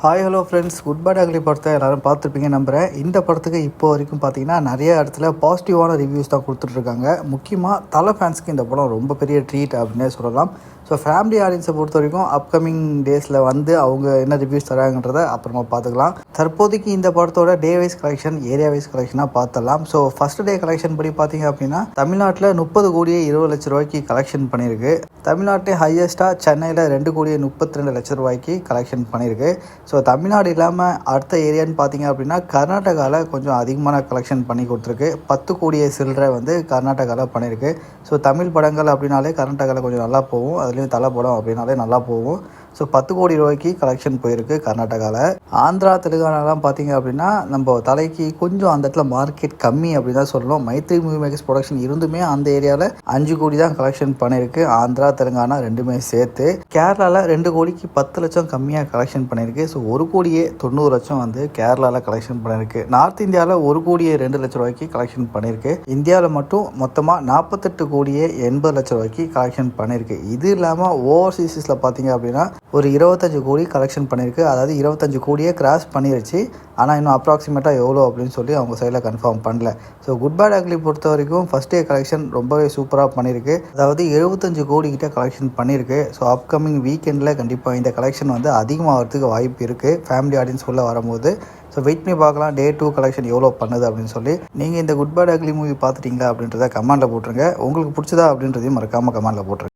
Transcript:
Hi hello friends, good bad ugly படத்தை எல்லோரும் பார்த்துருப்பீங்க நம்புகிறேன். இந்த படத்துக்கு இப்போ வரைக்கும் பார்த்தீங்கன்னா நிறைய இடத்துல பாசிட்டிவான ரிவ்யூஸ் தான் கொடுத்துட்ருக்காங்க. முக்கியமாக தலை ஃபேன்ஸ்க்கு இந்த படம் ரொம்ப பெரிய ட்ரீட் அப்படின்னே சொல்லலாம். ஸோ ஃபேமிலி ஆடியன்ஸை பொறுத்த வரைக்கும் அப்கமிங் டேஸில் வந்து அவங்க என்ன ரிவ்யூஸ் தராங்கன்றதை அப்புறமா பார்த்துக்கலாம். தற்போதைக்கு இந்த படத்தோட day wise collection, area wise கலெக்ஷனாக பார்த்துடலாம். ஸோ ஃபஸ்ட் டே கலெக்ஷன் படி பார்த்தீங்க அப்படின்னா தமிழ்நாட்டில் 30,20,00,000 கலெக்ஷன் பண்ணியிருக்கு. தமிழ்நாட்டிலே ஹையஸ்ட்டாக சென்னையில் 2,32,00,000 கலெக்ஷன் பண்ணியிருக்கு. ஸோ தமிழ்நாடு இல்லாமல் அடுத்த ஏரியான்னு பார்த்தீங்க அப்படின்னா கர்நாடகாவில் கொஞ்சம் அதிகமான கலெக்ஷன் பண்ணி கொடுத்துருக்கு. 10 கோடியை சில்லரை வந்து கர்நாடகாவில் பண்ணியிருக்கு. ஸோ தமிழ் படங்கள் அப்படின்னாலே கர்நாடகாவில் கொஞ்சம் நல்லா போகும், அதுலேயும் தலை படம் அப்படின்னாலே நல்லா போகும். ஸோ 10 கோடி ரூபாய்க்கு கலெக்ஷன் போயிருக்கு கர்நாடகாவில். ஆந்திரா தெலுங்கானாலாம் பார்த்தீங்க அப்படின்னா நம்ம தலைக்கு கொஞ்சம் அந்த இடத்துல மார்க்கெட் கம்மி அப்படின்னு தான் சொல்லணும். மைத்ரி மூவி மேக்கர்ஸ் ப்ரொடக்ஷன் இருந்துமே அந்த ஏரியாவில் 5 கோடி தான் கலெக்ஷன் பண்ணியிருக்கு. ஆந்திரா தெலுங்கானா ரெண்டுமே சேர்த்து. கேரளாவில் 2 கோடிக்கு 10 லட்சம் கம்மியாக கலெக்ஷன் பண்ணியிருக்கு. ஸோ 1 கோடியே 90 லட்சம் வந்து கேரளாவில் கலெக்ஷன் பண்ணியிருக்கு. நார்த் இந்தியாவில் 1 கோடியே 2 லட்சம் ரூபாய்க்கு கலெக்ஷன் பண்ணியிருக்கு. இந்தியாவில் மட்டும் மொத்தமாக 48 கோடியே 80 லட்சம் ரூபாய்க்கு கலெக்ஷன் பண்ணியிருக்கு. இது இல்லாமல் ஓவர்சீஸில் பார்த்தீங்க அப்படின்னா ஒரு 25 கோடி கலெக்ஷன் பண்ணியிருக்கு. அதாவது 25 கோடியே கிராஸ் பண்ணிருச்சு. ஆனால் இன்னும் அப்ராக்சிமேட்டாக எவ்வளோ அப்படின்னு சொல்லி அவங்க சைடில் கன்ஃபார்ம் பண்ணல. ஸோ குட் பேட் அக்லி பொறுத்த வரைக்கும் ஃபஸ்ட் டே கலெக்ஷன் ரொம்பவே சூப்பராக பண்ணியிருக்கு. அதாவது 75 கோடி கிட்ட கலெக்ஷன் பண்ணியிருக்கு. ஸோ அப்கமிங் வீக்கெண்டில் கண்டிப்பாக இந்த கலெக்ஷன் வந்து அதிகமாகிறதுக்கு வாய்ப்பு இருக்குது ஃபேமிலி ஆடியன்ஸ் உள்ள வரும்போது. ஸோ வெயிட் பண்ணி பார்க்கலாம் டே 2 கலெக்ஷன் எவ்வளோ பண்ணுது அப்படின்னு சொல்லி. நீங்கள் இந்த குட் பேட் அக்லி மூவி பார்த்துட்டீங்களா அப்படின்றத கமெண்ட்டில் போட்டுருங்க. உங்களுக்கு பிடிச்சதா அப்படின்றதையும் மறக்காமல் கமெண்ட்டில் போட்டுருங்க.